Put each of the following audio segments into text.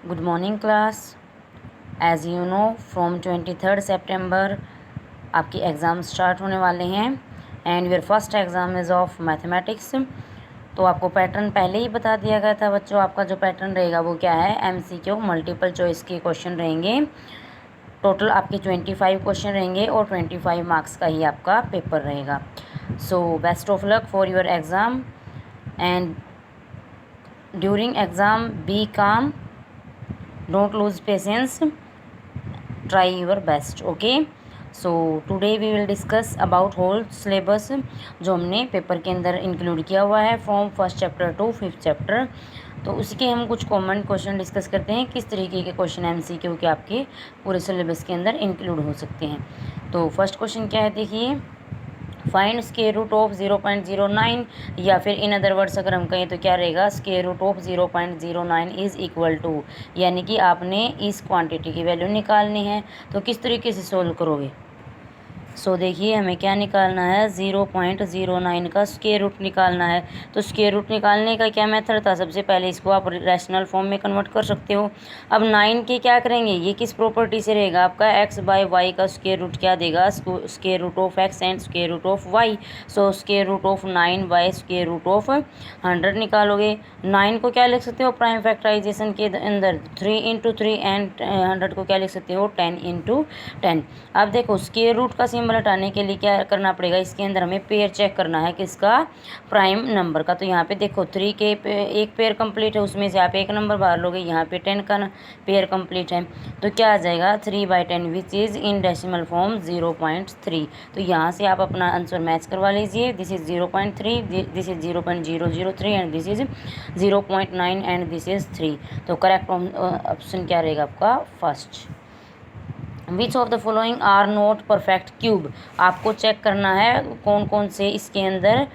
Good morning class. As you know from 23 सितंबर आपकी exam start होने वाले हैं and your first exam is of mathematics. तो आपको पैटर्न पहले ही बता दिया गया था बच्चों। आपका जो पैटर्न रहेगा वो क्या है, MCQ मल्टीपल चॉइस के क्वेश्चन रहेंगे। टोटल आपके 25 क्वेश्चन रहेंगे और 25 मार्क्स का ही आपका पेपर रहेगा। So best of luck for your exam and during exam be calm, don't lose patience, try your best. Okay, so today we will discuss about whole syllabus जो हमने paper के अंदर include किया हुआ है from first chapter two 5th chapter. तो उसी के हम कुछ कॉमन क्वेश्चन डिस्कस करते हैं, किस तरीके के क्वेश्चन MCQ के आपके पूरे सिलेबस के अंदर इंक्लूड हो सकते हैं। तो फर्स्ट क्वेश्चन क्या है, देखिए, फाइंड स्क्वायर रूट ऑफ 0.09, या फिर इन अदर वर्ड्स अगर हम कहें तो क्या रहेगा, square root of 0.09 is equal to, यानी कि आपने इस क्वांटिटी की वैल्यू निकालनी है। तो किस तरीके से सोल्व करोगे। सो देखिए, हमें क्या निकालना है, 0.09 का स्क्वायर रूट निकालना है। तो स्क्वायर रूट निकालने का क्या मेथड था, सबसे पहले इसको आप रैशनल फॉर्म में कन्वर्ट कर सकते हो। अब 9 के क्या करेंगे, ये किस प्रॉपर्टी से रहेगा, आपका x/y का स्क्वायर रूट क्या देगा, square root of x and square root of y। So square root of 9 by square root of 100 निकालोगे। 9 को क्या लिख सकते हो प्राइम फैक्टराइजेशन के अंदर, 3 × 3 एंड 100 को क्या लिख सकते हो, 10 × 10। अब देखो, स्क्वायर रूट का सिंबल हटाने के लिए क्या करना पड़ेगा, इसके अंदर हमें पेयर चेक करना है किसका, प्राइम नंबर का। तो यहाँ पे देखो 3 के एक पेयर कंप्लीट है, उसमें से आप एक नंबर बाहर लोगे, यहाँ पे 10 का पेयर कंप्लीट है। तो क्या आ जाएगा, 3/10 which is in decimal form 0.3। तो यहाँ से आप अपना आंसर मैच करवा लीजिए। This is 0.3, this is 0.003 and this is 0.9 and this is 3। तो करेक्ट ऑप्शन क्या रहेगा आपका, first. Which of the following are not perfect cube, आपको चेक करना है कौन कौन से इसके अंदर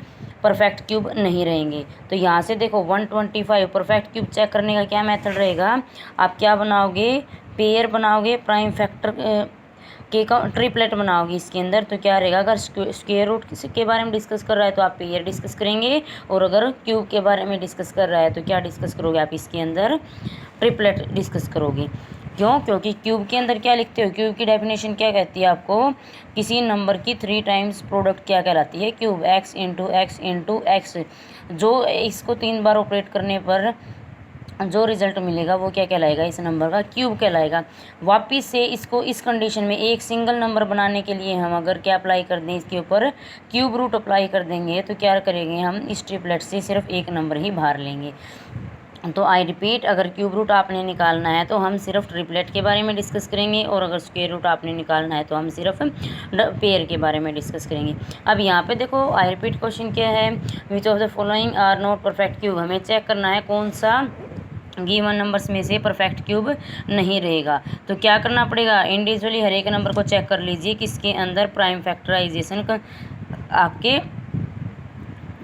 परफेक्ट क्यूब नहीं रहेंगे। तो यहाँ से देखो 125 परफेक्ट क्यूब चेक करने का क्या मेथड रहेगा, आप क्या बनाओगे, पेयर बनाओगे, प्राइम फैक्टर के का ट्रिपलेट बनाओगे इसके अंदर। तो क्या रहेगा, अगर स्क्वायर रूट के बारे में डिस्कस कर रहा है तो आप पेयर डिस्कस करेंगे, और अगर क्यूब के बारे में डिस्कस कर रहा है तो क्या डिस्कस करोगे, आप इसके अंदर ट्रिपलेट डिस्कस करोगे। क्यों, क्योंकि क्यूब के अंदर क्या लिखते हो, क्यूब की डेफिनेशन क्या कहती है आपको, किसी नंबर की 3 टाइम्स प्रोडक्ट क्या कहलाती है, क्यूब, x × x × x। जो इसको 3 बार ऑपरेट करने पर जो रिजल्ट मिलेगा वो क्या कहलाएगा, इस नंबर का क्यूब कहलाएगा। वापिस से इसको इस कंडीशन में एक सिंगल नंबर बनाने के लिए हम अगर क्या अप्लाई कर दें, इसके ऊपर क्यूब रूट अप्लाई कर देंगे, तो क्या करेंगे, हम इस ट्रिपलेट से सिर्फ एक नंबर ही बाहर लेंगे। तो आई रिपीट, अगर क्यूब रूट आपने निकालना है तो हम सिर्फ ट्रिपलेट के बारे में डिस्कस करेंगे, और अगर स्क्वायर रूट आपने निकालना है तो हम सिर्फ पेयर के बारे में डिस्कस करेंगे। अब यहाँ पे देखो, आई रिपीट क्वेश्चन क्या है, which of the following are not perfect cube, हमें चेक करना है कौन सा गिवन नंबर्स में से परफेक्ट क्यूब नहीं रहेगा। तो क्या करना पड़ेगा, इंडिविजुअली हर एक नंबर को चेक कर लीजिए किसके अंदर प्राइम फैक्टराइजेशन आपके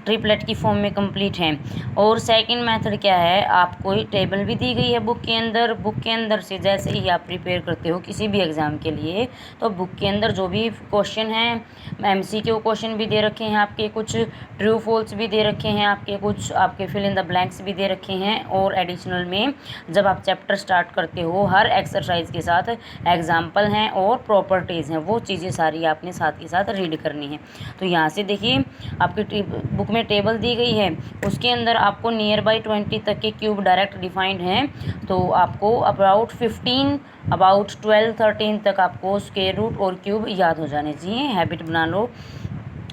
ट्रिपलेट की फॉर्म में कंप्लीट है। और सेकंड मेथड क्या है, आपको ही टेबल भी दी गई है बुक के अंदर। बुक के अंदर से जैसे ही आप प्रिपेयर करते हो किसी भी एग्ज़ाम के लिए, तो बुक के अंदर जो भी क्वेश्चन हैं, MCQ क्वेश्चन भी दे रखे हैं आपके, कुछ ट्रू फॉल्स भी दे रखे हैं आपके, कुछ आपके फिल इन द ब्लैंक्स भी दे रखे हैं। और एडिशनल में जब आप चैप्टर स्टार्ट करते हो, हर एक्सरसाइज के साथ एग्जाम्पल हैं और प्रॉपर्टीज़ हैं, वो चीज़ें सारी आपने साथ के साथ रीड करनी है। तो यहाँ से देखिए, आपकी बुक में टेबल दी गई है, उसके अंदर आपको नियर बाई 20 तक के क्यूब डायरेक्ट डिफाइंड हैं। तो आपको अबाउट 12 13 तक आपको स्क्वायर रूट और क्यूब याद हो जाने चाहिए, हैबिट बना लो।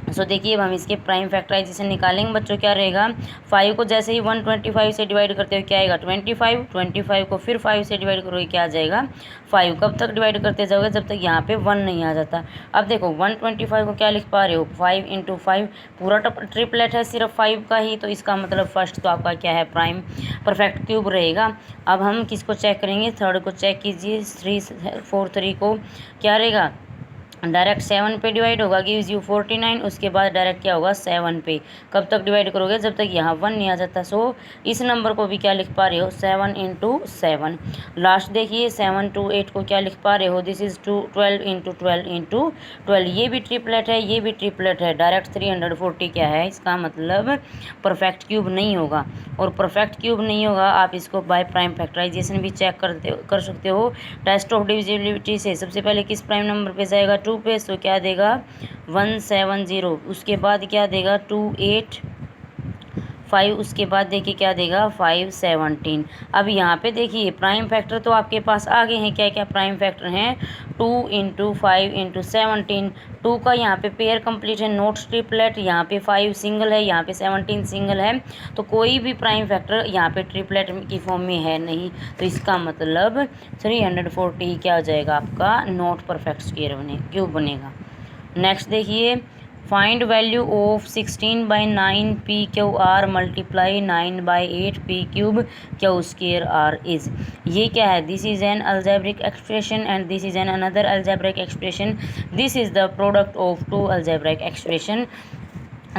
सो देखिए, अब हम इसके प्राइम फैक्टराइजेशन निकालेंगे बच्चों। क्या रहेगा, 5 को जैसे ही 125 से डिवाइड करते हो क्या आएगा, 25 को फिर 5 से डिवाइड करोगे क्या आ जाएगा, 5। कब तक डिवाइड करते जाओगे, जब तक यहाँ पे 1 नहीं आ जाता। अब देखो 125 को क्या लिख पा रहे हो, 5 × 5, पूरा ट्रिपलेट है सिर्फ 5 का ही, तो इसका मतलब फर्स्ट तो आपका क्या है, प्राइम परफेक्ट क्यूब रहेगा। अब हम किसको चेक करेंगे, थर्ड को चेक कीजिए, 3 4 3 को क्या रहेगा, डायरेक्ट 7 पे डिवाइड होगा, गिव्स यू 49। उसके बाद डायरेक्ट क्या होगा 7 पे। कब तक डिवाइड करोगे, जब तक यहाँ 1 नहीं आ जाता। सो इस नंबर को भी क्या लिख पा रहे हो 7 इंटू 7। लास्ट देखिए 7 to 8 को क्या लिख पा रहे हो, दिस इज 12 इंटू 12 इंटू 12। ये भी ट्रिपलेट है, ये भी ट्रिपलेट है। डायरेक्ट 340 क्या है, इसका मतलब परफेक्ट क्यूब नहीं होगा। और परफेक्ट क्यूब नहीं होगा, आप इसको बाय प्राइम फैक्टराइजेशन भी चेक कर सकते हो। टेस्ट ऑफ डिविजिबिलिटी से सबसे पहले किस प्राइम नंबर पे जाएगा 2 पे, सो क्या देगा 170। उसके बाद क्या देगा 285। उसके बाद देखिए क्या देगा 517। अब यहाँ पे देखिए प्राइम फैक्टर तो आपके पास आ गए हैं। क्या क्या प्राइम फैक्टर हैं, 2 इंटू 5 इंटू 17। 2 का यहाँ पे पेयर कंप्लीट है, नोट ट्रिपलेट। यहाँ पे 5 सिंगल है, यहाँ पे 17 सिंगल है। तो कोई भी प्राइम फैक्टर यहाँ पे ट्रिपलेट की फॉर्म में है नहीं। तो इसका मतलब 340 क्या हो जाएगा आपका नॉट परफेक्ट स्क्वायर क्यूब बनेगा। नेक्स्ट देखिए, find value of 16/9 PQR multiply 9/8 P³ Q square R is. ये क्या है, this is an algebraic expression and this is an another algebraic expression. This is the product of two algebraic expression.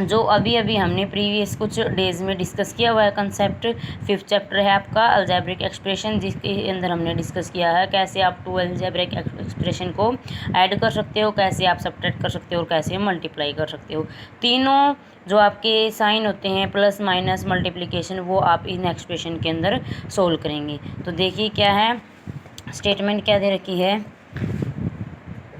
जो अभी अभी हमने previous कुछ days में discuss किया हुआ है कंसेप्ट। 5th चैप्टर है आपका अलजेब्रिक एक्सप्रेशन, जिसके अंदर हमने डिस्कस किया है कैसे आप टू अलजेब्रिक एक्सप्रेशन को ऐड कर सकते हो, कैसे आप सब्ट्रैक्ट कर सकते हो और कैसे मल्टीप्लाई कर सकते हो। तीनों जो आपके साइन होते हैं प्लस माइनस मल्टीप्लिकेशन, वो आप इन एक्सप्रेशन के अंदर सोल्व करेंगे। तो देखिए क्या है, स्टेटमेंट क्या दे रखी है,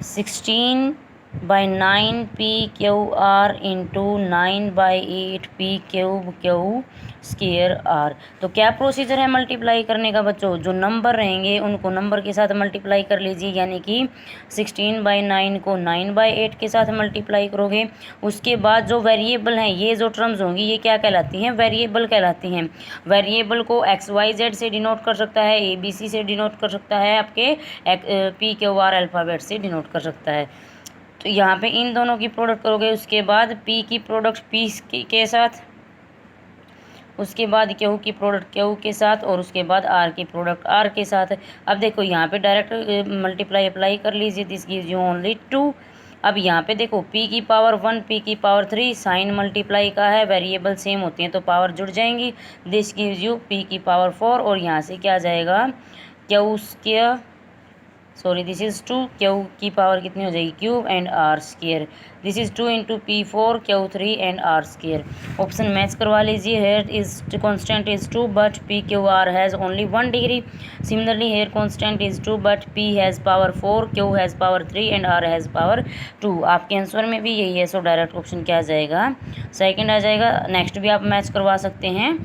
16/9 PQR into 9/8 P³ square R। तो क्या प्रोसीजर है मल्टीप्लाई करने का बच्चों, जो नंबर रहेंगे उनको नंबर के साथ मल्टीप्लाई कर लीजिए। यानी कि 16/9 को 9/8 के साथ मल्टीप्लाई करोगे। उसके बाद जो वेरिएबल हैं, ये जो टर्म्स होंगी ये क्या कहलाती हैं, वेरिएबल कहलाती हैं। वेरिएबल को XYZ से डिनोट कर सकता है, ABC से डिनोट कर सकता है, आपके PQR अल्फ़ाबेट से डिनोट कर सकता है। तो यहाँ पे इन दोनों की प्रोडक्ट करोगे, उसके बाद P की प्रोडक्ट P के साथ, उसके बाद Q की प्रोडक्ट Q के साथ, और उसके बाद R की प्रोडक्ट R के साथ। अब देखो यहाँ पे डायरेक्ट मल्टीप्लाई अप्लाई कर लीजिए, दिस गिव्स यू ओनली 2। अब यहाँ पे देखो P की पावर 1 P की पावर 3, साइन मल्टीप्लाई का है, वेरिएबल सेम होते हैं तो पावर जुड़ जाएंगी। दिस गिव्स यू P की पावर 4, और यहाँ से क्या आ जाएगा Q square, sorry this is 2, Q की पावर कितनी हो जाएगी cube and R square. This is 2 into P4 Q3 and R square. Option match करवा लीजिए। Here is constant is 2 but PQR has only 1 degree. Similarly here constant is 2 but P has power 4, Q has power 3 and R has power 2। आपके answer में भी यही है, so direct option क्या आ जाएगा, सेकेंड आ जाएगा। नेक्स्ट भी आप मैच करवा सकते हैं।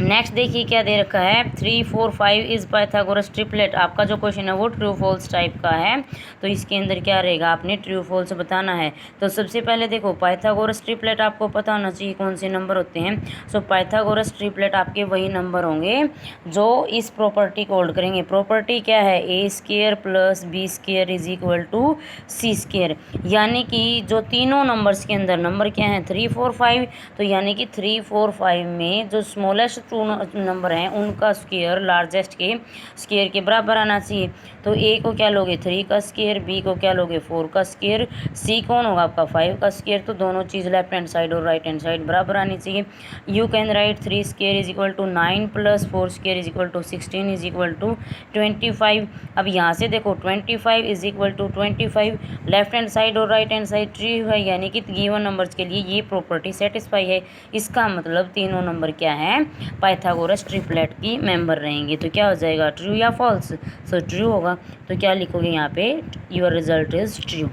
नेक्स्ट देखिए क्या दे रखा है, 3 4 5 इज पाइथागोरस ट्रिपलेट। आपका जो क्वेश्चन है वो ट्रू फॉल्स टाइप का है, तो इसके अंदर क्या रहेगा, आपने ट्रू फॉल्स बताना है। तो सबसे पहले देखो पाइथागोरस ट्रिपलेट आपको पता होना चाहिए कौन से नंबर होते हैं। सो पाइथागोरस ट्रिपलेट आपके वही नंबर होंगे जो इस प्रॉपर्टी को होल्ड करेंगे। प्रॉपर्टी क्या है, A square plus B square is equal to C square. यानी कि जो तीनों नंबर्स के अंदर नंबर क्या है 3 4 5, तो यानी कि 3 4 5 में जो स्मॉलेस्ट टू नंबर हैं उनका स्क्वायर लार्जेस्ट के स्क्वायर के बराबर आना चाहिए। तो A को क्या लोगे 3 का स्क्वायर, B को क्या लोगे 4 का स्क्वायर, C कौन होगा आपका 5 का स्क्वायर। तो दोनों चीज़ लेफ्ट हैंड साइड और राइट हैंड साइड बराबर आनी चाहिए। You can write 3 square is equal to 9 plus 4 square is equal to 16 is equal to 25। अब यहाँ से देखो 25 is equal to 25, left hand side और राइट हैंड साइड ट्रू है, यानी कि गिवन नंबर्स के लिए ये प्रॉपर्टी सेटिस्फाई है। इसका मतलब तीनों नंबर क्या है, पाइथागोरस ट्रिपलेट की मेंबर रहेंगे। तो क्या हो जाएगा ट्रू या फॉल्स, सो ट्रू होगा। तो क्या लिखोगे यहाँ पे, your result is true.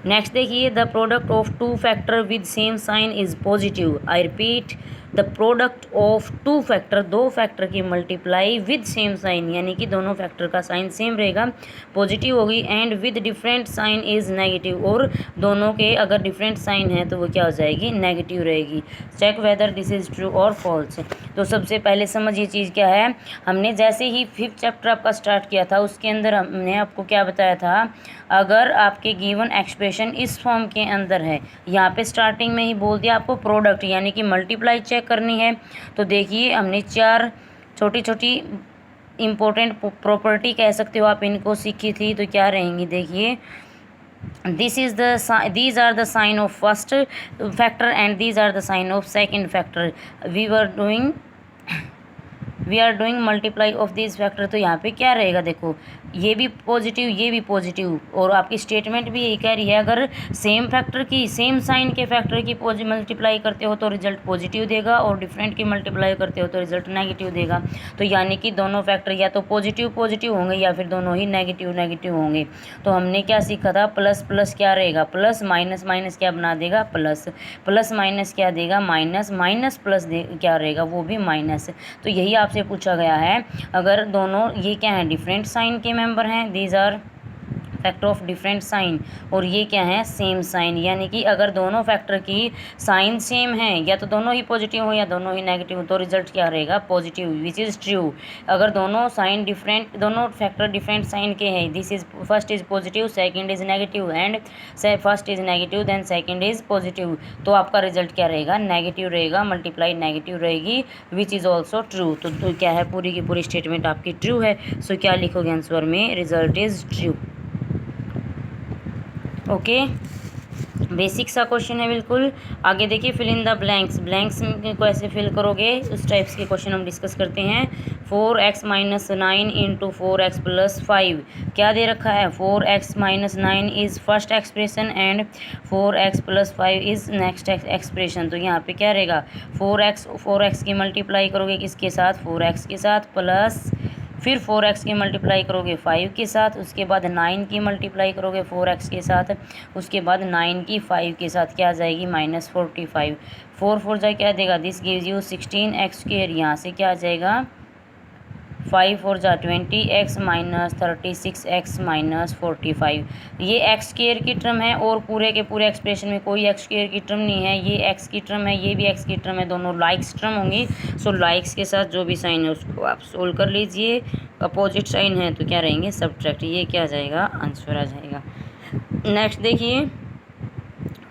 Next देखिए, the product of two factor with same sign is positive. I repeat, the product of two factor, दो फैक्टर की मल्टीप्लाई विद सेम साइन, यानी कि दोनों फैक्टर का साइन सेम रहेगा, पॉजिटिव होगी। And with different sign is negative, और दोनों के अगर डिफरेंट साइन है तो वो क्या हो जाएगी, नेगेटिव रहेगी। Check whether this is true और फॉल्स। तो सबसे पहले समझिए चीज़ क्या है, हमने जैसे ही 5th चैप्टर आपका स्टार्ट किया था उसके अंदर हमने आपको क्या बताया था, अगर आपके गिवन एक्सप्रेशन इस फॉर्म के अंदर है, यहाँ पे स्टार्टिंग में ही बोल दिया आपको प्रोडक्ट यानी कि मल्टीप्लाई चेक करनी है। तो देखिए हमने 4 छोटी छोटी इम्पोर्टेंट प्रॉपर्टी कह सकते हो आप इनको सीखी थी, तो क्या रहेंगी देखिए, these are the sign of first factor and these are the sign of second factor. We are doing multiply of this factor. तो यहाँ पे क्या रहेगा, देखो ये भी पॉजिटिव ये भी पॉजिटिव, और आपकी स्टेटमेंट भी यही कह रही है अगर सेम फैक्टर की सेम साइन के फैक्टर की मल्टीप्लाई करते हो तो रिजल्ट पॉजिटिव देगा, और डिफरेंट की मल्टीप्लाई करते हो तो रिजल्ट नेगेटिव देगा। तो यानी कि दोनों फैक्टर या तो पॉजिटिव पॉजिटिव होंगे या फिर दोनों ही नेगेटिव नेगेटिव होंगे। तो हमने क्या सीखा था, प्लस प्लस क्या रहेगा प्लस, माइनस माइनस क्या बना देगा प्लस, प्लस माइनस क्या देगा माइनस, माइनस प्लस क्या रहेगा वो भी माइनस। तो यही आपसे पूछा गया है, अगर दोनों ये क्या है डिफरेंट साइन के मेंबर हैं, these are factor of different sign, और ये क्या है सेम साइन, यानी कि अगर दोनों फैक्टर की साइन सेम है या तो दोनों ही पॉजिटिव हो या दोनों ही नेगेटिव हो तो रिजल्ट क्या रहेगा पॉजिटिव, विच इज़ ट्रू। अगर दोनों साइन डिफरेंट, दोनों फैक्टर डिफरेंट साइन के हैं, this is first is positive second is negative and first is negative then second is positive, तो आपका रिजल्ट क्या रहेगा नेगेटिव रहेगा, मल्टीप्लाई नेगेटिव रहेगी, विच इज़ ऑल्सो ट्रू। तो क्या है पूरी की पूरी स्टेटमेंट आपकी ट्रू है। सो क्या लिखोगे आंसर में, result is true. Okay, basic सा क्वेश्चन है बिल्कुल। आगे देखिए, fill in the blanks, blanks को ऐसे फिल करोगे, उस टाइप्स के क्वेश्चन हम डिस्कस करते हैं। 4x - 9 इंटू 4x + 5 क्या दे रखा है, 4x - 9 is first expression and 4x + 5 is next expression. तो यहाँ पे क्या रहेगा, 4x की मल्टीप्लाई करोगे किसके साथ 4x के साथ, प्लस फिर 4x की मल्टीप्लाई करोगे 5 के साथ, उसके बाद 9 की मल्टीप्लाई करोगे 4x के साथ, उसके बाद 9 की 5 के साथ क्या आ जाएगी -45। 4 4 जा क्या देगा, दिस गिव्स यू 16x²। यहाँ से क्या आ जाएगा 5 4 जा 20x - 36x - 45। ये x² की टर्म है और पूरे के पूरे एक्सप्रेशन में कोई x² की टर्म नहीं है, ये x की टर्म है ये भी x की टर्म है, दोनों लाइक्स टर्म होंगी। सो लाइक्स के साथ जो भी साइन है उसको आप सोल्व कर लीजिए, अपोजिट साइन है तो क्या रहेंगे सब्ट्रैक्ट, ये क्या आ जाएगा आंसर आ जाएगा। नेक्स्ट देखिए,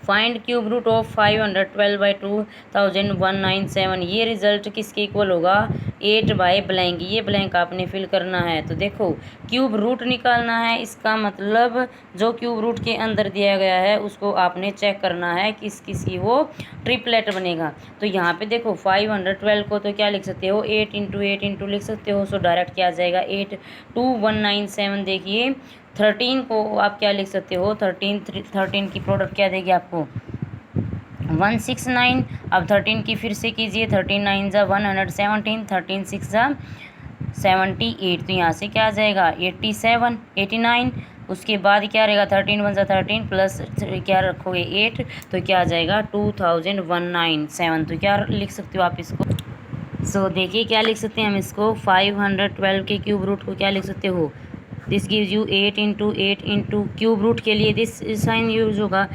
फाइंड क्यूब रूट ऑफ 512/2197, ये रिजल्ट किसके इक्वल होगा 8/ब्लैंक, ये ब्लैंक आपने फिल करना है। तो देखो क्यूब रूट निकालना है, इसका मतलब जो क्यूब रूट के अंदर दिया गया है उसको आपने चेक करना है किस किसी वो ट्रिपलेट बनेगा। तो यहाँ पे देखो 512 को तो क्या लिख सकते हो 8 × 8 × लिख सकते हो, सो डायरेक्ट क्या आ जाएगा 82197। देखिए 13 को आप क्या लिख सकते हो 13 की प्रोडक्ट क्या देगी आपको 169। अब 13 की फिर से कीजिए, 13 9 ज़ा 117, 13 6 ज़ा 78, तो यहाँ से क्या आ जाएगा 87 89। उसके बाद क्या रहेगा 13 1 ज़ा 13 प्लस क्या रखोगे 8, तो क्या आ जाएगा 2197। तो क्या लिख सकते हो आप इसको, सो देखिए क्या लिख सकते हैं हम इसको 512 के क्यूब रूट को क्या लिख सकते हो, this gives you 8 × 8 × cube root के लिए दिस साइन यूज होगा।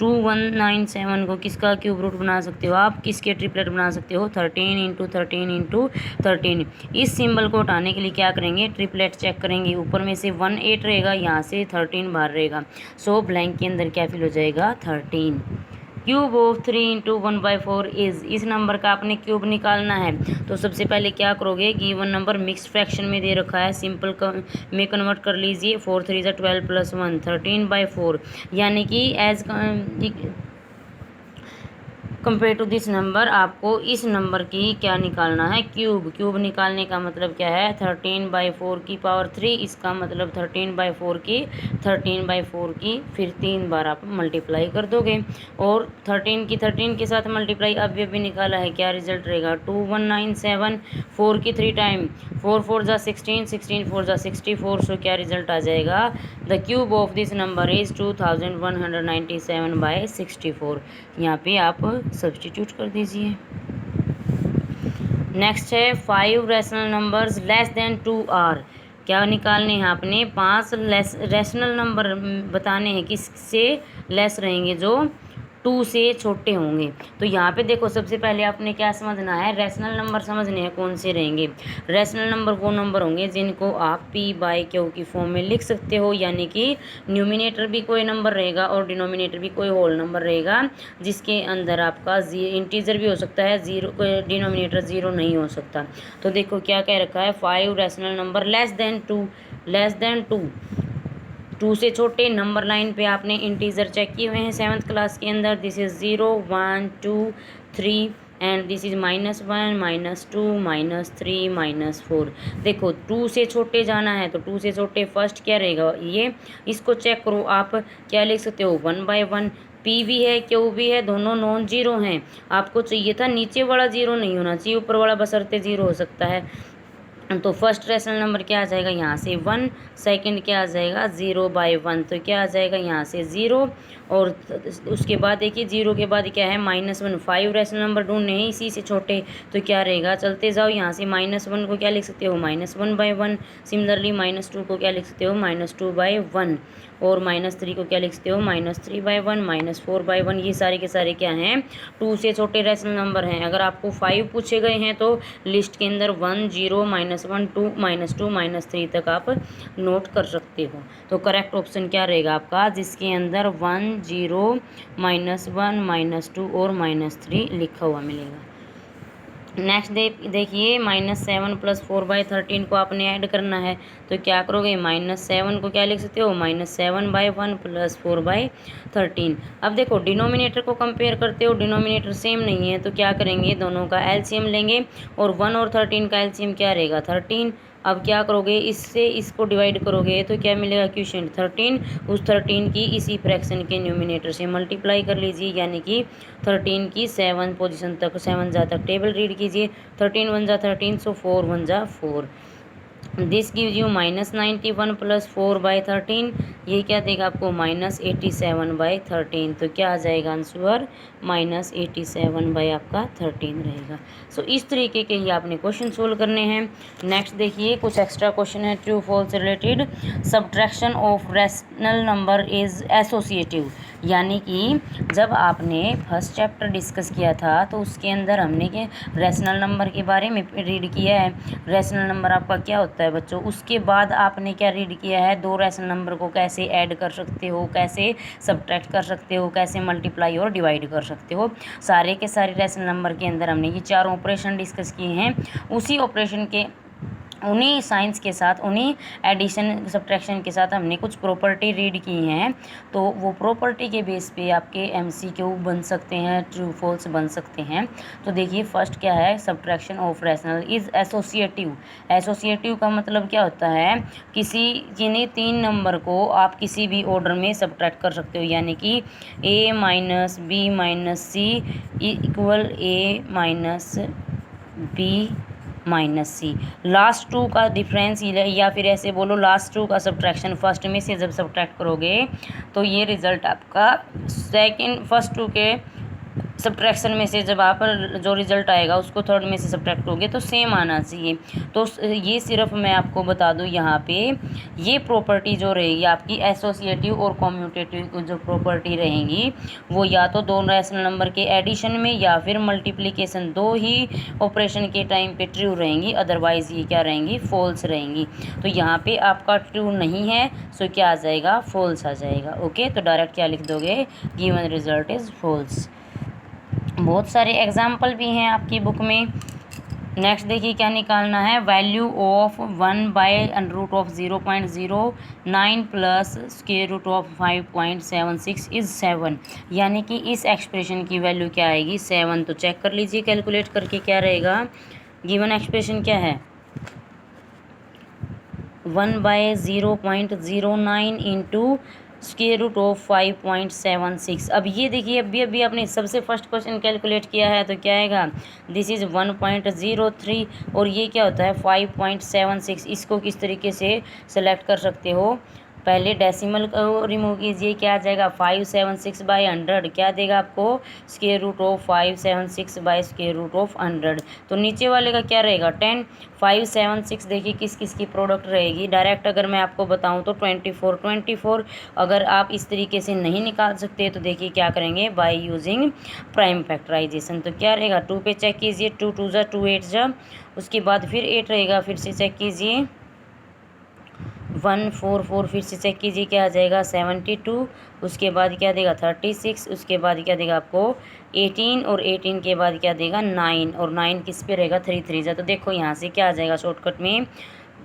2197 को किसका क्यूब रूट बना सकते हो आप, किसके ट्रिपलेट बना सकते हो 13 × 13 × 13। इस सिंबल को हटाने के लिए क्या करेंगे ट्रिपलेट चेक करेंगे, ऊपर में से 1 8 रहेगा, यहाँ से 13 बाहर रहेगा, सो ब्लैंक के अंदर क्या फिल हो जाएगा 13। क्यूब ऑफ 3 × 1/4 इज़, इस नंबर का आपने क्यूब निकालना है। तो सबसे पहले क्या करोगे, गिवन नंबर मिक्स फ्रैक्शन में दे रखा है, सिंपल में कन्वर्ट कर लीजिए, 4 3 ज़ा 12 + 1 13/4, यानी कि as compare to this number आपको इस नंबर की क्या निकालना है क्यूब। क्यूब निकालने का मतलब क्या है 13/4 की पावर 3, इसका मतलब 13/4 की फिर 3 बार आप मल्टीप्लाई कर दोगे, और 13 की 13 के साथ मल्टीप्लाई अभी निकाला है, क्या रिजल्ट रहेगा 2197। 4 की 3 टाइम 4 4 ज़ा 16 16 4 ज़ा 64, सो क्या रिजल्ट आ जाएगा the cube of this number is 2197/64। यहाँ पे आप सब्स्टिट्यूट कर दीजिए। नेक्स्ट है 5 rational numbers less than 2 are, क्या निकालने हैं आपने 5 रैशनल नंबर बताने हैं किससे लेस रहेंगे, जो 2 से छोटे होंगे। तो यहाँ पे देखो सबसे पहले आपने क्या समझना है, रैशनल नंबर समझने हैं कौन से रहेंगे। रैशनल नंबर वो नंबर होंगे जिनको आप p/q की फॉर्म में लिख सकते हो, यानी कि न्यूमिनेटर भी कोई नंबर रहेगा और डिनोमिनेटर भी कोई होल नंबर रहेगा, जिसके अंदर आपका इंटीजर भी हो सकता है, जीरो डिनोमिनेटर 0 नहीं हो सकता। तो देखो क्या कह रखा है 5 रैशनल नंबर लेस देन 2 2 से छोटे नंबर लाइन पे आपने इंटीजर चेक किए हुए हैं 7th क्लास के अंदर। This is 0 1 2 3 and this is -1 -2 -3 -4। देखो 2 से छोटे जाना है तो 2 से छोटे फर्स्ट क्या रहेगा, ये इसको चेक करो आप, क्या लिख सकते हो 1/1। पी भी है क्यू भी है, दोनों नॉन जीरो हैं। आपको चाहिए था नीचे वाला जीरो नहीं होना चाहिए, ऊपर वाला बशर्ते जीरो हो सकता है। तो फर्स्ट रेशनल नंबर क्या आ जाएगा यहाँ से 1, सेकंड क्या आ जाएगा 0/1, तो क्या आ जाएगा यहाँ से 0। और उसके बाद देखिए 0 के बाद क्या है -1। 5 रेशनल नंबर ढूंढने हैं इसी से छोटे, तो क्या रहेगा, चलते जाओ यहाँ से -1 को क्या लिख सकते हो -1/1। सिमिलरली -2 को क्या लिख सकते हो -2/1। और -3 को क्या लिख सकते हो -3/1, -4/1। ये सारे के सारे क्या हैं 2 से छोटे रेशनल नंबर हैं। अगर आपको 5 पूछे गए हैं तो लिस्ट के अंदर 1 0 -1 2 -2 -3 तक आप नोट कर सकते हो। तो करेक्ट ऑप्शन क्या रहेगा आपका, जिसके अंदर 1 0 -1 -2 और -3 लिखा हुआ मिलेगा। नेक्स्ट देखिए -7 + 4/13 को आपने ऐड करना है, तो क्या करोगे -7 को क्या लिख सकते हो -7/1 + 4/13। अब देखो डिनोमिनेटर को कंपेयर करते हो, डिनोमिनेटर सेम नहीं है, तो क्या करेंगे दोनों का एलसीएम लेंगे और 1 और 13 का एलसीएम क्या रहेगा 13। अब क्या करोगे, इससे इसको डिवाइड करोगे तो क्या मिलेगा क्वेश्चन 13, उस 13 की इसी फ्रैक्शन के न्यूमिनेटर से मल्टीप्लाई कर लीजिए, यानी कि 13 की 7 पोजीशन तक 7 जा तक टेबल रीड कीजिए। 13 1 जा 13, सो 4 1 जा 4। This gives you -91 + 4/13। ये क्या देगा आपको -87/13। तो क्या आ जाएगा आंसर -87 आपका 13 रहेगा। सो इस तरीके के ही आपने क्वेश्चन सोल्व करने हैं। नेक्स्ट देखिए कुछ एक्स्ट्रा क्वेश्चन है true false related. Subtraction of rational number is associative, यानी कि जब आपने फर्स्ट चैप्टर डिस्कस किया था तो उसके अंदर हमने के रैशनल नंबर के बारे में रीड किया है। रैशनल नंबर आपका क्या होता है बच्चों, उसके बाद आपने क्या रीड किया है, दो रैशनल नंबर को कैसे ऐड कर सकते हो, कैसे सब्ट्रैक्ट कर सकते हो, कैसे मल्टीप्लाई और डिवाइड कर सकते हो। सारे के सारे रैशनल नंबर के अंदर हमने ये चारों ऑपरेशन डिस्कस किए हैं। उसी ऑपरेशन के उन्हीं साइंस के साथ, उन्हीं एडिशन सब्ट्रैक्शन के साथ हमने कुछ प्रॉपर्टी रीड की हैं। तो वो प्रॉपर्टी के बेस पे आपके एमसीक्यू बन सकते हैं, ट्रू फॉल्स बन सकते हैं। तो देखिए फर्स्ट क्या है, subtraction of rational is associative. Associative का मतलब क्या होता है, किन्हीं 3 नंबर को आप किसी भी ऑर्डर में सब्ट्रैक्ट कर सकते हो, यानी कि a - b - c = a - b -c। Last 2 का डिफरेंस, या फिर ऐसे बोलो लास्ट 2 का सब्ट्रैक्शन फर्स्ट में से जब सब्ट्रैक्ट करोगे तो ये रिज़ल्ट आपका फर्स्ट 2 के सब्ट्रैक्शन में से जब आप जो रिज़ल्ट आएगा उसको थर्ड में से सब्ट्रैक्ट करोगे तो सेम आना चाहिए। तो ये सिर्फ मैं आपको बता दूं, यहाँ पे ये प्रॉपर्टी जो रहेगी आपकी एसोसिएटिव और कम्यूटेटिव जो प्रॉपर्टी रहेंगी वो या तो दो रैशनल नंबर के एडिशन में या फिर मल्टीप्लिकेशन, दो ही ऑपरेशन के टाइम पे ट्रू रहेंगी, अदरवाइज़ ये क्या रहेंगी फॉल्स रहेंगी। तो यहाँ पे आपका ट्रू नहीं है, सो क्या आ जाएगा फॉल्स आ जाएगा। ओके, तो डायरेक्ट क्या लिख दोगे, गिवन रिजल्ट इज़ फॉल्स। बहुत सारे एग्जाम्पल भी हैं आपकी बुक में। नेक्स्ट देखिए क्या निकालना है, वैल्यू ऑफ 1/√0.09 प्लस √5.76 इज़ 7, यानी कि इस एक्सप्रेशन की वैल्यू क्या आएगी 7। तो चेक कर लीजिए कैलकुलेट करके क्या रहेगा। गिवन एक्सप्रेशन क्या है 1/0.09 इंटू √5.76। अब ये देखिए अभी आपने सबसे फर्स्ट क्वेश्चन कैलकुलेट किया है तो क्या आएगा, दिस इज़ 1.03 और ये क्या होता है 5.76। इसको किस तरीके से सेलेक्ट कर सकते हो, पहले डेसिमल को रिमूव कीजिए, क्या आ जाएगा 576/100, क्या देगा आपको √576/100। तो नीचे वाले का क्या रहेगा 10, 576 देखिए किस किस की प्रोडक्ट रहेगी। डायरेक्ट अगर मैं आपको बताऊं तो 24। अगर आप इस तरीके से नहीं निकाल सकते तो देखिए क्या करेंगे, बाय यूजिंग प्राइम फैक्टराइजेशन। तो क्या रहेगा 2 पे चेक कीजिए, 2 2 जा 2 8 जा, उसके बाद फिर 8 रहेगा, फिर से चेक कीजिए 144, फिर से चेक कीजिए क्या आ जाएगा 72, उसके बाद क्या देगा 36, उसके बाद क्या देगा आपको 18 और 18 के बाद क्या देगा 9 और 9 किस पे रहेगा 3 3 जा। तो देखो यहाँ से क्या आ जाएगा शॉर्टकट में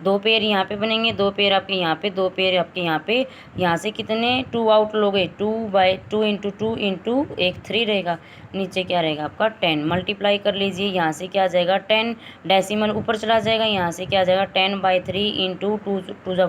दो पेयर यहाँ पे बनेंगे, दो पेयर आपके यहाँ पे, दो पेयर आपके यहाँ पे। यहाँ से कितने 2 आउट लोगे, 2/2 इंटू 2 इंटू एक 3 रहेगा, नीचे क्या रहेगा आपका 10। मल्टीप्लाई कर लीजिए, यहाँ से क्या आ जाएगा 10, डेसिमल ऊपर चला जाएगा, यहाँ से क्या आ जाएगा 10/3 इंटू 2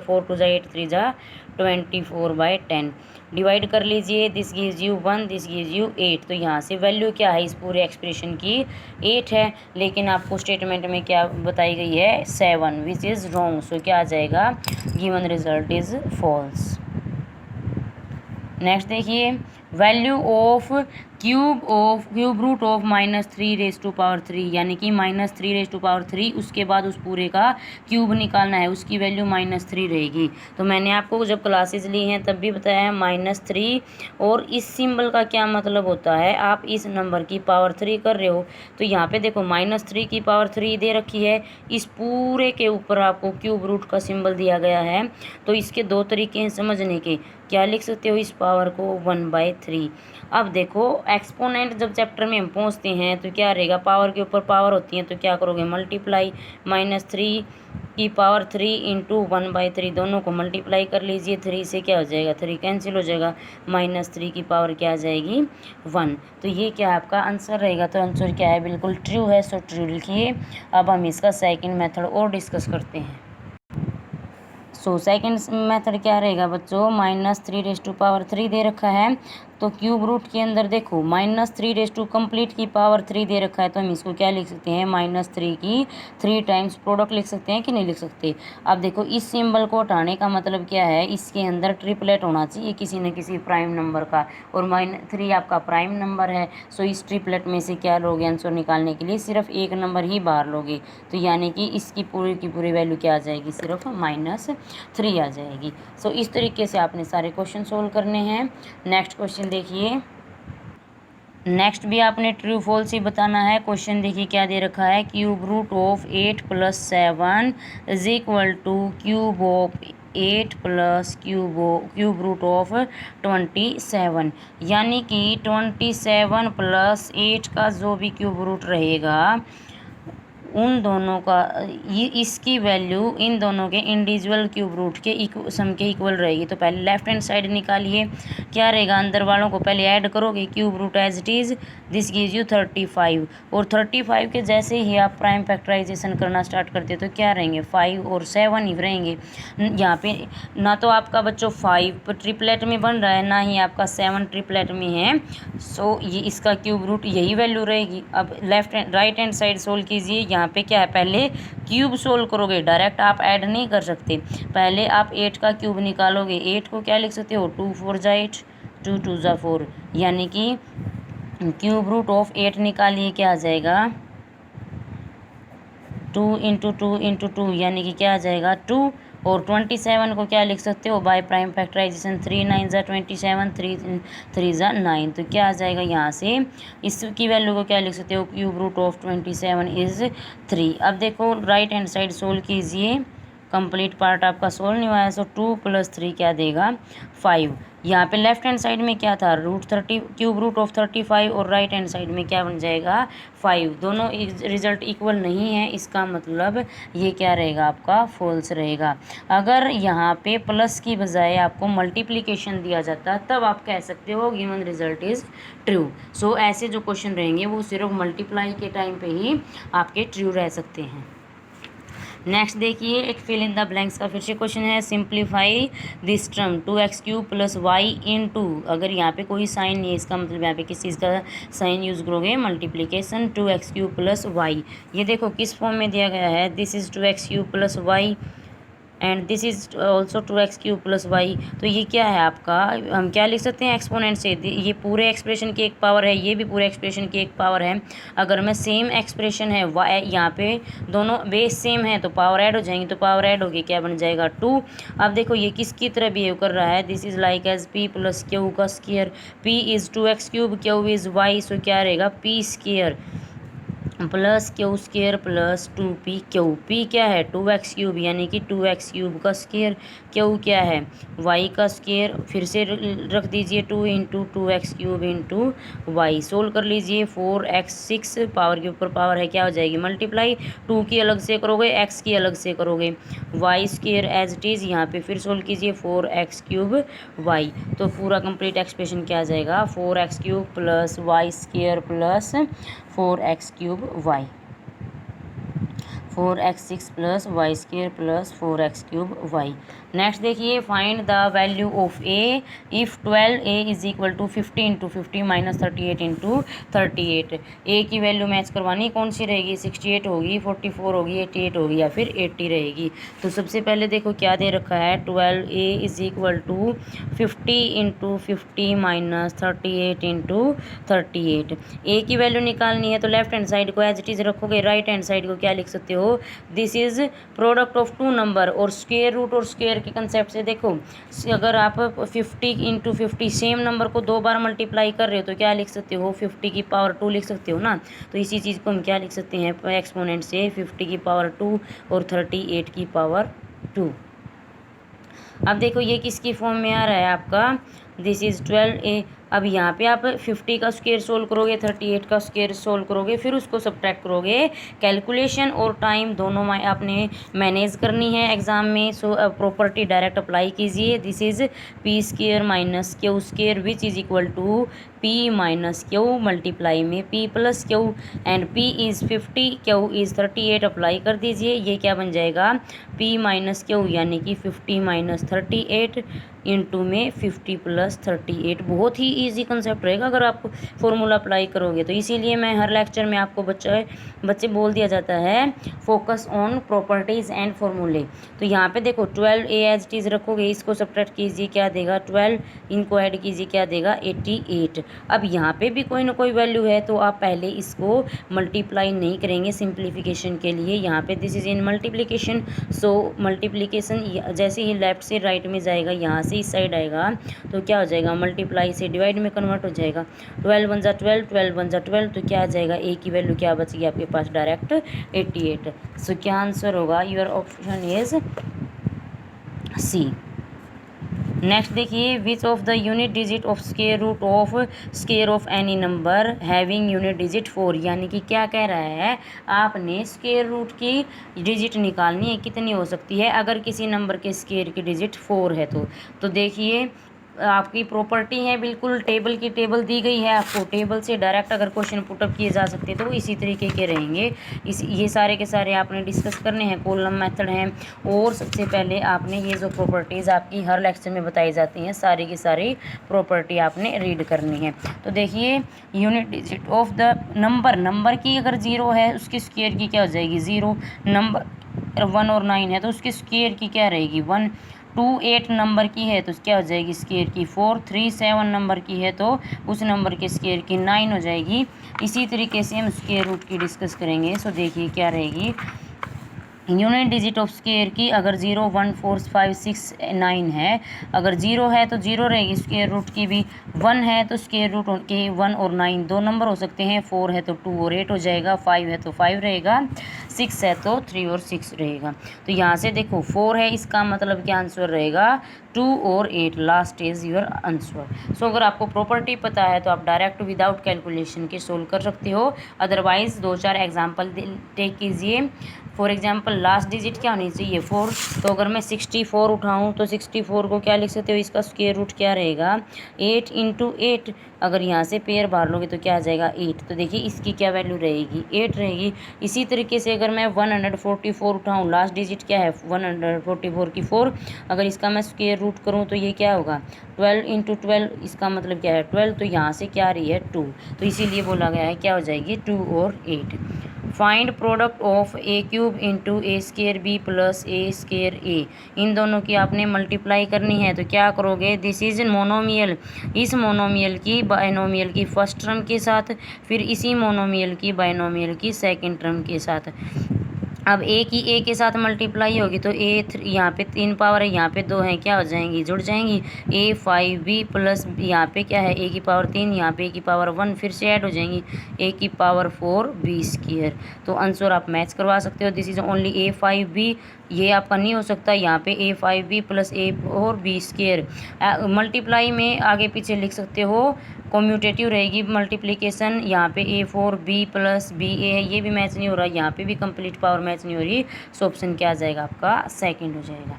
4 2 8 3 24/10। डिवाइड कर लीजिए, this gives you 1, this gives you 8। तो यहाँ से वैल्यू क्या है इस पूरे एक्सप्रेशन की 8 है, लेकिन आपको स्टेटमेंट में क्या बताई गई है 7, विच इज़ रॉन्ग। सो क्या आ जाएगा, given result is false. Next देखिए, value of cube root of -3⁻³ यानी कि -3⁻³ उसके बाद उस पूरे का क्यूब निकालना है, उसकी वैल्यू -3 रहेगी। तो मैंने आपको जब क्लासेस ली हैं तब भी बताया है -3। और इस सिंबल का क्या मतलब होता है, आप इस नंबर की पावर 3 कर रहे हो तो यहाँ पे देखो -3 की पावर 3 दे रखी है, इस पूरे के ऊपर आपको क्यूब रूट का सिंबल दिया गया है। तो इसके दो तरीके हैं समझने के, क्या लिख सकते हो इस पावर को 1/3। अब देखो एक्सपोनेंट जब चैप्टर में हम पहुंचते हैं तो क्या रहेगा, पावर के ऊपर पावर होती है तो क्या करोगे मल्टीप्लाई, -3 की पावर 3 इंटू 1/3 दोनों को मल्टीप्लाई कर लीजिए, 3 से क्या हो जाएगा 3 कैंसिल हो जाएगा, -3 की पावर क्या आ जाएगी 1। तो ये क्या आपका आंसर रहेगा, तो आंसर क्या है बिल्कुल ट्रू है, सो ट्रू लिखिए। अब हम इसका सेकंड मेथड और डिस्कस करते हैं। सो सेकेंड मेथड क्या रहेगा बच्चों, -3⁻³ दे रखा है, तो क्यूब रूट के अंदर देखो -3 कंप्लीट की पावर 3 दे रखा है, तो हम इसको क्या लिख सकते हैं -3 की 3 टाइम्स प्रोडक्ट लिख सकते हैं कि नहीं लिख सकते। अब देखो इस सिंबल को हटाने का मतलब क्या है, इसके अंदर ट्रिपलेट होना चाहिए किसी न किसी प्राइम नंबर का, और -3 आपका प्राइम नंबर है। सो इस ट्रिपलेट में से क्या लोगे आंसर निकालने के लिए, सिर्फ एक नंबर ही बाहर लोगे, तो यानी कि इसकी पूरी की पूरी वैल्यू क्या आ जाएगी, सिर्फ -3 आ जाएगी। सो इस तरीके से आपने सारे क्वेश्चन सोल्व करने हैं। नेक्स्ट क्वेश्चन देखिए, नेक्स्ट भी आपने ट्रू फॉल्स ही बताना है। क्वेश्चन देखिए क्या दे रखा है, cube root of 8 + 7 is equal to cube of 8 plus cube root of 27, यानी कि 27 + 8 का जो भी क्यूब रूट रहेगा उन दोनों का इसकी वैल्यू इन दोनों के इंडिविजुअल क्यूब रूट के सम के इक्वल रहेगी। तो पहले लेफ्ट हैंड साइड निकालिए, क्या रहेगा अंदर वालों को पहले ऐड करोगे, cube root as it is, this gives you 35, और 35 के जैसे ही आप प्राइम फैक्टराइजेशन करना स्टार्ट करते हो तो क्या रहेंगे 5 और 7 ही रहेंगे। यहाँ पे ना तो आपका बच्चों 5 ट्रिपलेट में बन रहा है, ना ही आपका 7 ट्रिपलेट में है। सो ये इसका क्यूब रूट यही वैल्यू रहेगी। अब राइट हैंड साइड सोल्व कीजिए, यहाँ पे क्या है पहले क्यूब सोल्व करोगे, डायरेक्ट आप ऐड नहीं कर सकते, पहले आप 8 का क्यूब निकालोगे। 8 को क्या लिख सकते हो 2 4 जा 8, 2 2 जा 4, यानी कि क्यूब रूट ऑफ 8 निकालिए, क्या आ जाएगा 2 इंटू 2 इंटू 2, यानी कि क्या आ जाएगा 2। और 27 को क्या लिख सकते हो बाय प्राइम फैक्टराइजेशन, 3 9 जा 27, 3 3 जा 9, तो क्या आ जाएगा यहाँ से इसकी वैल्यू को क्या लिख सकते हो, क्यूब रूट ऑफ 27 इज़ 3। अब देखो राइट हैंड साइड सोल्व कीजिए, कंप्लीट पार्ट आपका सोल्व नहीं हुआ है, सो 2 + 3 क्या देगा 5। यहाँ पे लेफ्ट हैंड साइड में क्या था क्यूब रूट ऑफ 35, और राइट हैंड साइड में क्या बन जाएगा 5, दोनों रिजल्ट इक्वल नहीं है, इसका मतलब ये क्या रहेगा आपका फॉल्स रहेगा। अगर यहाँ पे प्लस की बजाय आपको मल्टीप्लिकेशन दिया जाता तब आप कह सकते हो गिवन रिजल्ट इज़ ट्रू। सो ऐसे जो क्वेश्चन रहेंगे वो सिर्फ मल्टीप्लाई के टाइम पे ही आपके ट्रू रह सकते हैं। नेक्स्ट देखिए, एक फिल इन द ब्लैंक्स का फिर से क्वेश्चन है, simplify this term 2x³ + y into, अगर यहाँ पे कोई साइन नहीं है इसका मतलब यहाँ पे किस चीज़ का साइन यूज़ करोगे मल्टीप्लिकेशन, 2x³ + y। ये देखो किस फॉर्म में दिया गया है, this is 2x³ + y and this is also 2x³ + y। तो ये क्या है आपका, हम क्या लिख सकते हैं एक्सपोनेंट से, ये पूरे एक्सप्रेशन की एक पावर है, ये भी पूरे एक्सप्रेशन की एक पावर है। अगर मैं सेम एक्सप्रेशन है y, यहाँ पे दोनों बेस सेम है तो पावर ऐड हो जाएंगी, तो पावर ऐड होगी क्या बन जाएगा 2। अब देखो ये किसकी तरह बिहेव कर रहा है, this is like as p + q का square, p is 2x³, q is y, so क्या रहेगा p square. Plus Q square plus 2p Q. P क्या है 2x क्यूब यानी कि 2x क्यूब का स्केयर। क्यू क्या है y का स्केयर। फिर से रख दीजिए 2 into 2x cube into Y. Solve कर लीजिए 4x 6 पावर के ऊपर पावर है क्या हो जाएगी मल्टीप्लाई। 2 की अलग से करोगे x की अलग से करोगे y square as it is. यहाँ पे फिर सोल्व कीजिए 4x क्यूब y। तो पूरा कंप्लीट एक्सप्रेशन क्या आ जाएगा 4x cube plus y square plus 4x cube y। 4x6 plus y square plus 4x cube y. Next देखिए find the value of a if 12a is equal to 50 into 50 minus 38 into 38। ए की value match करवानी कौन सी रहेगी 68 होगी 44 होगी 88 होगी या फिर 80 रहेगी। तो सबसे पहले देखो क्या दे रखा है 12a is equal to 50 into 50 minus 38 into 38। ए की वैल्यू निकालनी है तो लेफ्ट हैंड साइड को एज इट इज़ रखोगे, राइट हैंड साइड को क्या लिख सकते हो this is product of two number. और स्क्वायर रूट और स्क्वायर के कंसेप्ट से देखो अगर आप 50 इंटू 50 सेम नंबर को 2 बार मल्टीप्लाई कर रहे हो तो क्या लिख सकते हो 50 की पावर 2 लिख सकते हो ना। तो इसी चीज़ को हम क्या लिख सकते हैं एक्सपोनेंट से 50 की पावर 2 और 38 की पावर 2। अब देखो ये किसकी फॉर्म में आ रहा है आपका दिस इज़ 12a। अब यहाँ पे आप 50 का स्क्वायर सोल्व करोगे 38 का स्क्वायर सोल्व करोगे फिर उसको सब्ट्रैक्ट करोगे। कैलकुलेशन और टाइम दोनों आपने मैनेज करनी है एग्जाम में। सो प्रॉपर्टी डायरेक्ट अप्लाई कीजिए this is p square minus q square which is equal to p minus q multiply में p plus q and p is 50 q is 38 apply कर दीजिए। ये क्या बन जाएगा पी माइनस क्यू यानी कि 50 माइनस 38 इंटू में 50 प्लस 38। बहुत ही इजी कंसेप्ट रहेगा अगर आप फॉर्मूला अप्लाई करोगे। तो इसीलिए मैं हर लेक्चर में आपको बच्चे बोल दिया जाता है फोकस ऑन प्रॉपर्टीज़ एंड फॉर्मूले। तो यहाँ पे देखो 12a एज इट इज़ रखोगे, इसको सब्ट्रैक्ट कीजिए क्या देगा 12, इनको ऐड कीजिए क्या देगा 88। अब यहाँ पे भी कोई ना कोई वैल्यू है तो आप पहले इसको मल्टीप्लाई नहीं करेंगे सिंप्लीफिकेशन के लिए। यहाँ पे this is in multiplication. So multiplication जैसे ही लेफ्ट से राइट में जाएगा यहाँ से इस साइड आएगा तो क्या हो जाएगा मल्टीप्लाई से डिवाइड में कन्वर्ट हो जाएगा। 12 वन जा 12, 12 वन जा 12 तो क्या आ जाएगा ए की वैल्यू क्या बचेगी आपके पास डायरेक्ट 88। सो क्या आंसर होगा your option is C. Next देखिए which of the unit digit of square of any number having unit digit 4। यानी कि क्या कह रहा है आपने स्क्वायर रूट की डिजिट निकालनी है कितनी हो सकती है अगर किसी नंबर के स्क्वायर की डिजिट 4 है। तो देखिए आपकी प्रॉपर्टी है बिल्कुल टेबल की टेबल दी गई है आपको। टेबल से डायरेक्ट अगर क्वेश्चन पुटअप किए जा सकते हैं तो इसी तरीके के रहेंगे। ये सारे के सारे आपने डिस्कस करने हैं, कॉलम मेथड हैं। और सबसे पहले आपने ये जो प्रॉपर्टीज़ आपकी हर लेक्चर में बताई जाती हैं सारी की सारी प्रॉपर्टी आपने रीड करनी है। तो देखिए unit digit of the number की अगर 0 है उसकी स्क्वायर की क्या हो जाएगी 0। नंबर 1 और 9 है तो उसकी स्क्वायर की क्या रहेगी 1। 2 8 नंबर की है तो क्या हो जाएगी स्क्वायर की 4। 3 7 नंबर की है तो उस नंबर के स्क्वायर की 9 हो जाएगी। इसी तरीके से हम स्क्वायर रूट की डिस्कस करेंगे। सो देखिए क्या रहेगी यूनिट डिजिट ऑफ स्क्वायर की अगर 0 1 4 5 6 9 है, अगर 0 है तो 0 रहेगी। स्क्वायर रूट की भी 1 है तो स्क्वायर रूट के 1 और 9 दो नंबर हो सकते हैं। 4 है तो 2 और 8 हो जाएगा। 5 है तो 5 रहेगा। 6 है तो 3 और 6 रहेगा। तो यहाँ से देखो 4 है इसका मतलब क्या आंसर रहेगा 2 और 8 लास्ट इज योर आंसर। सो अगर आपको प्रॉपर्टी पता है तो आप डायरेक्ट विदाउट कैलकुलेशन के सोल्व कर सकते हो। अदरवाइज 2-4 एग्जाम्पल टेक कीजिए। फॉर एग्जाम्पल लास्ट डिजिट क्या होनी चाहिए 4। तो अगर मैं 64 उठाऊँ तो 64 को क्या लिख सकते हो इसका स्क्वायर रूट क्या रहेगा 8 इंटू 8। अगर यहाँ से पेयर बाहर लोगे तो क्या आ जाएगा 8। तो देखिए इसकी क्या वैल्यू रहेगी 8 रहेगी। इसी तरीके से अगर मैं 144 उठाऊँ लास्ट डिजिट क्या है 144 की 4। अगर इसका मैं स्क्वायर रूट करूँ तो ये क्या होगा 12 इंटू 12 इसका मतलब क्या है 12। तो यहाँ से क्या आ रही है 2। तो इसीलिए बोला गया है क्या हो जाएगी 2 और 8। Find product of a cube into a square b plus a square a. इन दोनों की आपने मल्टीप्लाई करनी है तो क्या करोगे दिस इज मोनोमियल। इस मोनोमियल की बायनोमियल की फर्स्ट टर्म के साथ फिर इसी मोनोमियल की बायनोमियल की सेकंड टर्म के साथ। अब ए की ए के साथ मल्टीप्लाई होगी तो ए यहाँ पे 3 पावर है, यहाँ पे 2 है, क्या हो जाएंगी, जुड़ जाएंगी। A5B प्लस यहाँ पे क्या है ए की पावर 3, यहाँ पे ए की पावर 1 फिर से ऐड हो जाएंगी, ए की पावर 4B स्क्वायर। तो आंसर आप मैच करवा सकते हो। दिस इज ओनली A5B, ये आपका नहीं हो सकता। यहाँ पे A5B plus A4B square multiply में आगे पीछे लिख सकते हो, कम्यूटेटिव रहेगी मल्टीप्लिकेशन। यहाँ पे A4B प्लस BA है, ये भी मैच नहीं हो रहा, यहाँ पे भी कंप्लीट पावर मैच नहीं हो रही। सो ऑप्शन क्या आ जाएगा आपका, सेकंड हो जाएगा।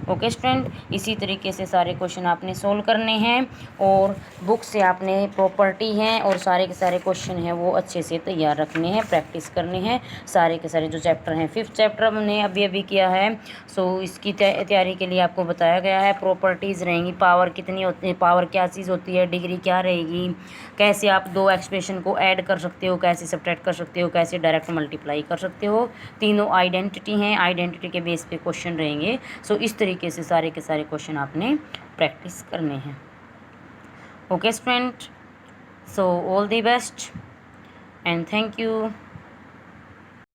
ओके स्टूडेंट, इसी तरीके से सारे क्वेश्चन आपने सोल्व करने हैं और बुक से आपने प्रॉपर्टी हैं और सारे के सारे क्वेश्चन हैं वो अच्छे से तैयार रखने हैं, प्रैक्टिस करने हैं। सारे के सारे जो चैप्टर हैं, 5th चैप्टर हमने अभी किया है। सो इसकी तैयारी के लिए आपको बताया गया है, प्रॉपर्टीज़ रहेंगी, पावर कितनी होती है, पावर क्या चीज़ होती है, डिग्री क्या रहेगी, कैसे आप दो एक्सप्रेशन को ऐड कर सकते हो, कैसे सब्ट्रैक्ट कर सकते हो, कैसे डायरेक्ट मल्टीप्लाई कर सकते हो। तीनों आइडेंटिटी हैं, आइडेंटिटी के बेस पे क्वेश्चन रहेंगे। सो इस तरीके से सारे के सारे क्वेश्चन आपने प्रैक्टिस करने हैं। Okay student, so all the best and thank you.